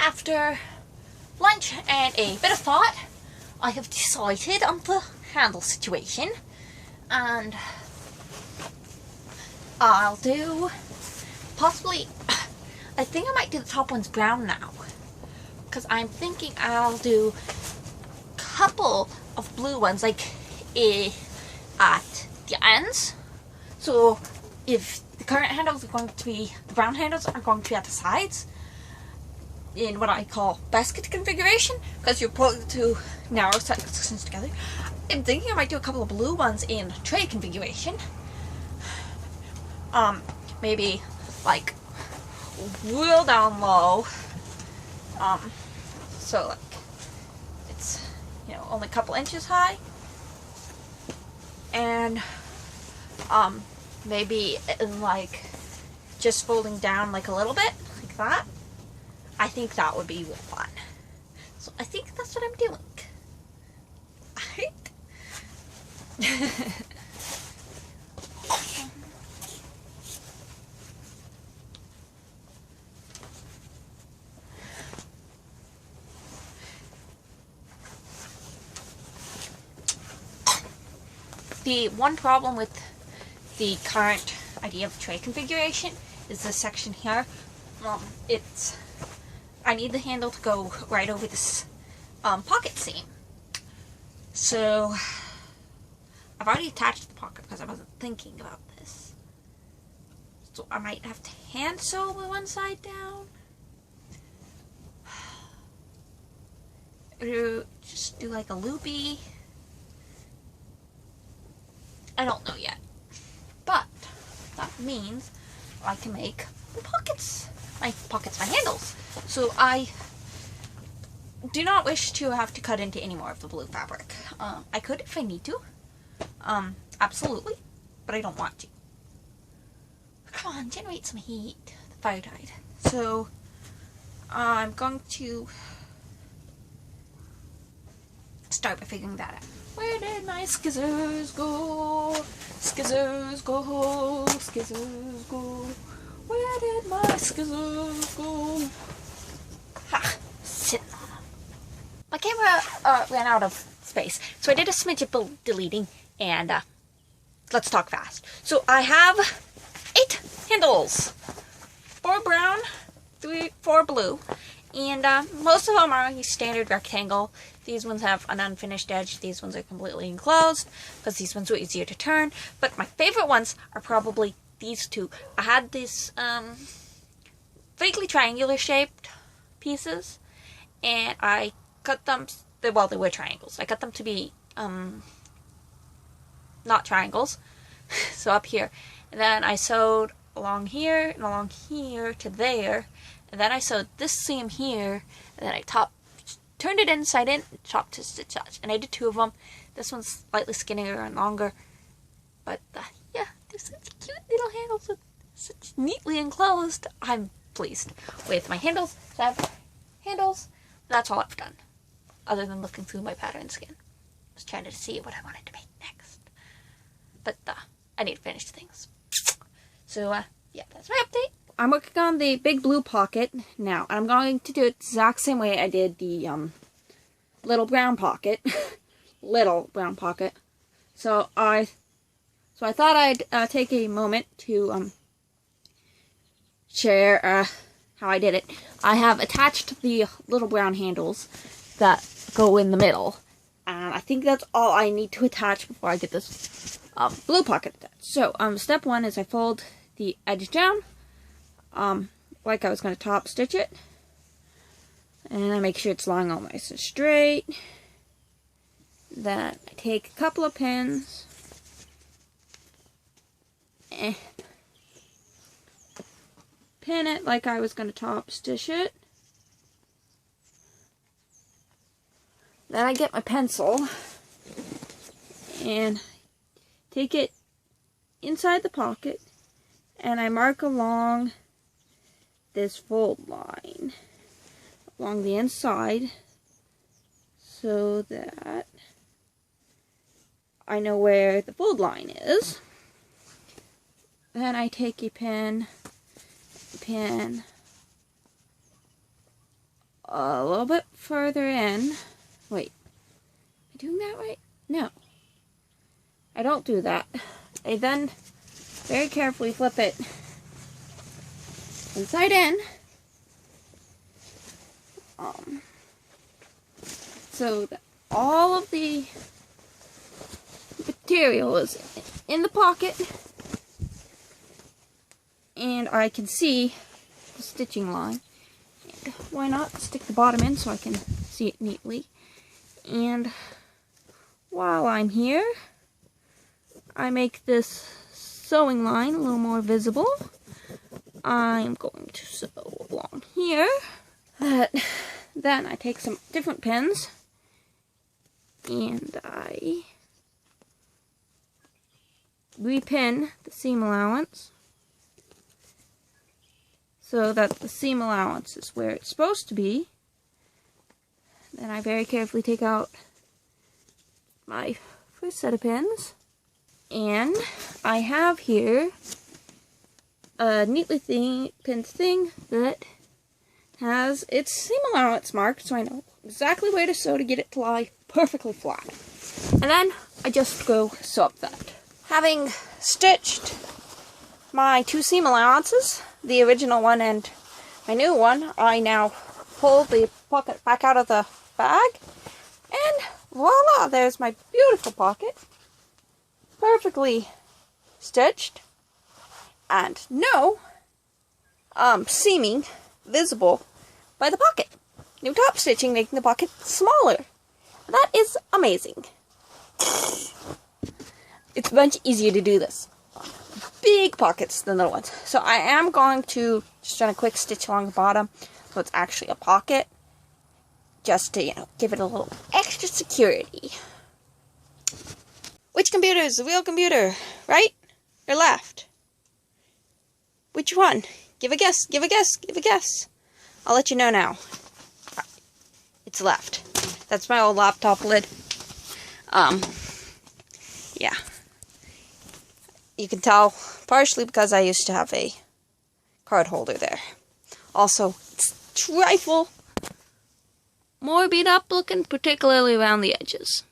after lunch and a bit of thought, I have decided on the handle situation, and I'll do possibly, I think I might do the top ones brown now, because I'm thinking I'll do a couple of blue ones like at the ends. So if the current handles are going to be, the brown handles are going to be at the sides in what I call basket configuration, because you're putting the two narrow sections together. I'm thinking I might do a couple of blue ones in tray configuration. Maybe like real down low. So like it's, you know, only a couple inches high. And maybe in like just folding down like a little bit, like that. I think that would be real fun. So I think that's what I'm doing. The one problem with the current idea of tray configuration is this section here. I need the handle to go right over this pocket seam. So I've already attached the pocket because I wasn't thinking about this. So I might have to hand sew the one side down. Or just do like a loopy. I don't know yet. But that means I can make the pockets. My handles. So I do not wish to have to cut into any more of the blue fabric. I could if I need to. Absolutely. But I don't want to. Come on, generate some heat. The fire died. So I'm going to start by figuring that out. Where did my scissors go? Scissors go, scissors go. Where did my scissors go? Ha! Sitting on them. My camera ran out of space, so I did a smidge of deleting, and let's talk fast. So I have 8 handles. 4 brown, 4 blue, and most of them are a standard rectangle. These ones have an unfinished edge. These ones are completely enclosed, because these ones are easier to turn. But my favorite ones are probably these two. I had these vaguely triangular shaped pieces, and I cut them, well, they were triangles. I cut them to be not triangles. So up here. And then I sewed along here and along here to there. And then I sewed this seam here, and then I turned it inside in, chopped to stitch. And I did 2 of them. This one's slightly skinnier and longer. But yeah, they're such cute little handles, with such neatly enclosed. I'm pleased with my handles. So I have handles. That's all I've done, other than looking through my pattern skin. I was trying to see what I wanted to make next. But I need to finish things. So yeah, that's my update. I'm working on the big blue pocket now. I'm going to do it the exact same way I did the little brown pocket. Little brown pocket. So I thought I'd take a moment to share how I did it. I have attached the little brown handles that go in the middle. And I think that's all I need to attach before I get this blue pocket attached. So step 1 is I fold the edge down. Like I was going to top stitch it. And I make sure it's lying all nice and straight. Then I take a couple of pins. And pin it like I was going to top stitch it. Then I get my pencil and take it inside the pocket, and I mark along this fold line along the inside so that I know where the fold line is. Then I take a pin a little bit further in. Wait, am I doing that right? No, I don't do that. I then very carefully flip it inside in. So that all of the material is in the pocket, and I can see the stitching line. And why not stick the bottom in so I can see it neatly? And while I'm here, I make this sewing line a little more visible. I'm going to sew along here. Then I take some different pins and I repin the seam allowance so that the seam allowance is where it's supposed to be. Then I very carefully take out my first set of pins, and I have here a neatly pinned thing that has its seam allowance marked, so I know exactly where to sew to get it to lie perfectly flat. And then I just go sew up that. Having stitched my two seam allowances, the original one and my new one, I now pull the pocket back out of the bag, and voila, there's my beautiful pocket, perfectly stitched, and no seaming visible by the pocket. New top stitching making the pocket smaller. That is amazing. It's much easier to do this. Big pockets than little ones. So I am going to just run a quick stitch along the bottom so it's actually a pocket, just to, give it a little extra security. Which computer is the real computer? Right or left? Which one? Give a guess, give a guess, give a guess. I'll let you know now. It's left. That's my old laptop lid. Yeah. You can tell partially because I used to have a card holder there. Also, it's a trifle more beat up looking, particularly around the edges.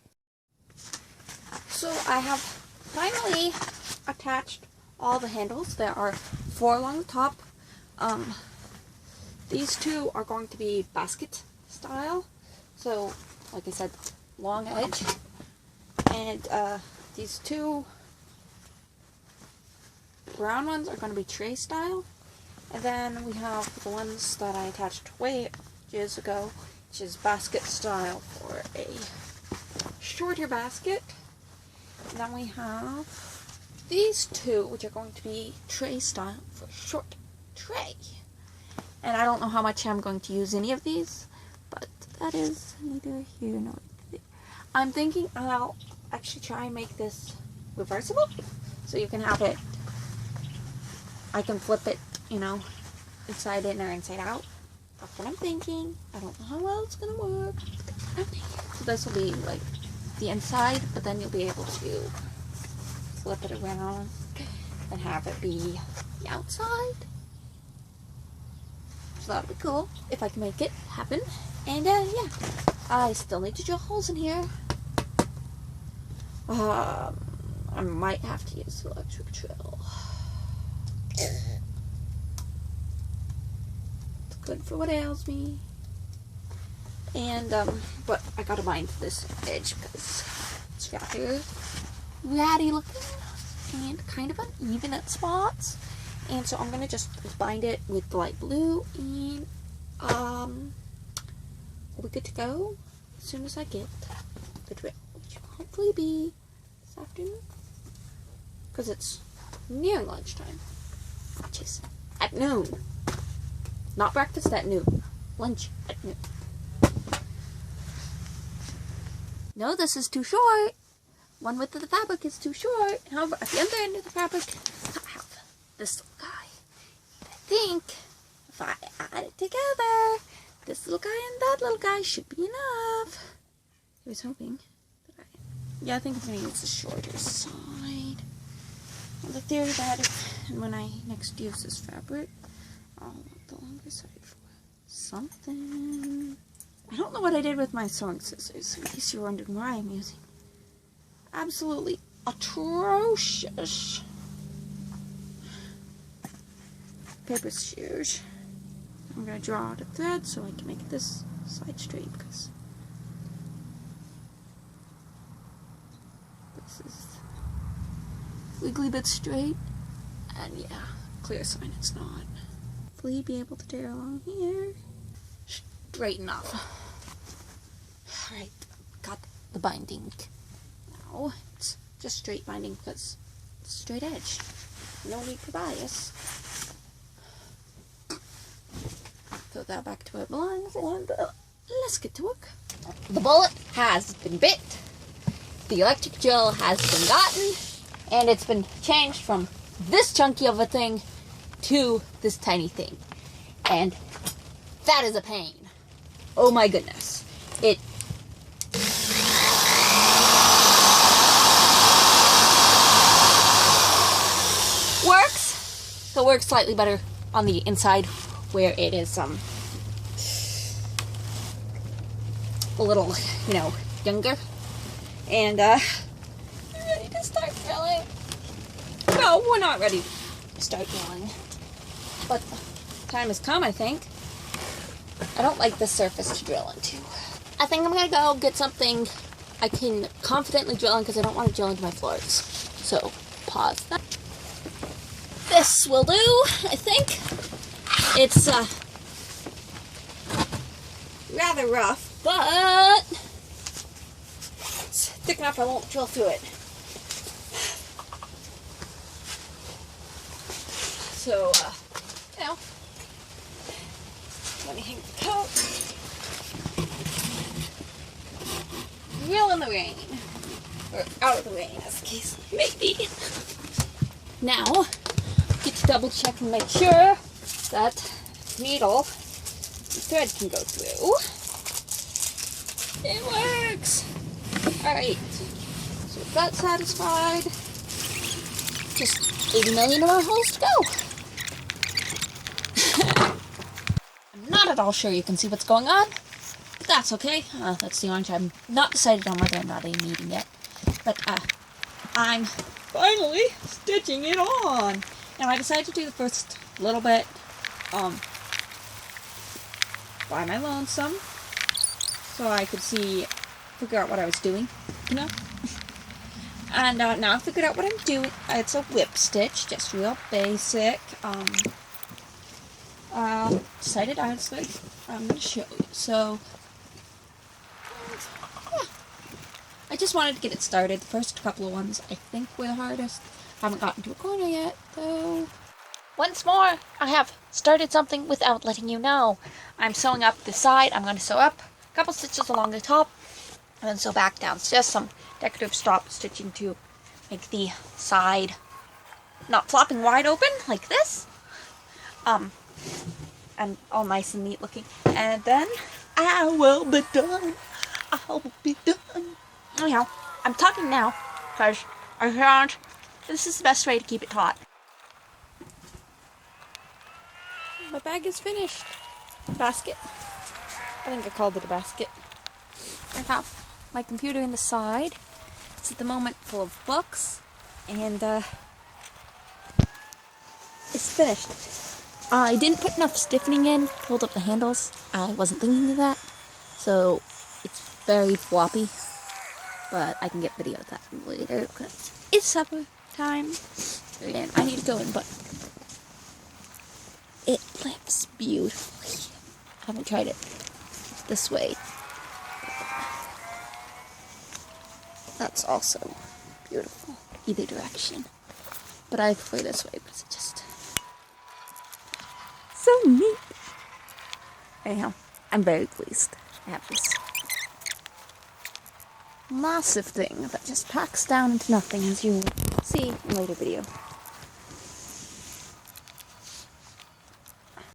So I have finally attached all the handles. There are 4 along the top. These 2 are going to be basket style. So, like I said, long edge. And these 2 brown ones are going to be tray style. And then we have the ones that I attached way years ago, which is basket style for a shorter basket. And then we have these 2, which are going to be tray style for a short tray. And I don't know how much I'm going to use any of these, but that is neither here nor there. I'm thinking I'll actually try and make this reversible, so you can have it, I can flip it, inside in or inside out. That's what I'm thinking. I don't know how well it's going to work. So this will be like the inside, but then you'll be able to flip it around and have it be the outside. So that would be cool if I can make it happen. And yeah, I still need to drill holes in here. I might have to use the electric drill. It's good for what ails me. And but I gotta bind this edge because it's ratty looking and kind of uneven at spots. And so I'm gonna just bind it with light blue, and we'll be good to go as soon as I get the drill, which will hopefully be this afternoon, because it's near lunchtime, which is at noon. Not breakfast at noon, lunch at noon. No, this is too short. One width of the fabric is too short. However, at the other end of the fabric, I have this little guy. I think if I add it together, this little guy and that little guy should be enough. I was hoping that yeah, I think I'm going to use the shorter side. On the theory that when I next use this fabric, I'll want the longer side for something. don't know what I did with my sewing scissors, in case you're wondering why I'm using. Absolutely atrocious paper shears. I'm going to draw out a thread so I can make this side straight, because this is wiggly bit straight, and yeah, clear sign it's not. Hopefully be able to tear along here. Straight enough. Alright, got the binding. Now, it's just straight binding because it's a straight edge. No need for bias. Throw that back to where it belongs, and let's get to work. The bullet has been bit. The electric drill has been gotten. And it's been changed from this chunky of a thing to this tiny thing. And that is a pain. Oh my goodness. It works. It'll work slightly better on the inside where it is a little, younger. And ready to start drilling. No, we're not ready to start drilling. But time has come, I think. I don't like this surface to drill into. I think I'm gonna go get something I can confidently drill in because I don't want to drill into my floors. So, pause that. This will do, I think. It's rather rough, but it's thick enough I won't drill through it. So, let me hang the coat. Real in the rain. Or out of the rain, as the case may be. Now, get to double check and make sure that needle the thread can go through. It works! Alright, so with that satisfied, just 80 million more holes to go. I'm not at all sure you can see what's going on, but that's okay. That's the orange. I'm not decided on whether or not I'm eating yet, but I'm finally stitching it on. Now I decided to do the first little bit by my lonesome, so I could figure out what I was doing, And now I figured out what I'm doing. It's a whip stitch, just real basic. Decided I'm going to show you. So, yeah. I just wanted to get it started. The first couple of ones I think were the hardest. Haven't gotten to a corner yet, though. Once more, I have started something without letting you know. I'm sewing up the side. I'm going to sew up a couple stitches along the top, and then sew back down. It's just some decorative stop stitching to make the side not flopping wide open like this. And all nice and neat looking. And then I will be done. I'll be done. Anyhow, I'm talking now because I found this is the best way to keep it taut. My bag is finished. Basket. I think I called it a basket. I have my computer in the side. It's at the moment full of books. And, it's finished. I didn't put enough stiffening in to hold up the handles. I wasn't thinking of that. So, it's very floppy. But I can get video of that later because it's supper time. And I need to go in, but it flips beautifully. I haven't tried it this way. That's also beautiful, either direction. But I prefer this way because it's just so neat. Anyhow, I'm very pleased. I have this massive thing that just packs down into nothing, as you will see in a later video.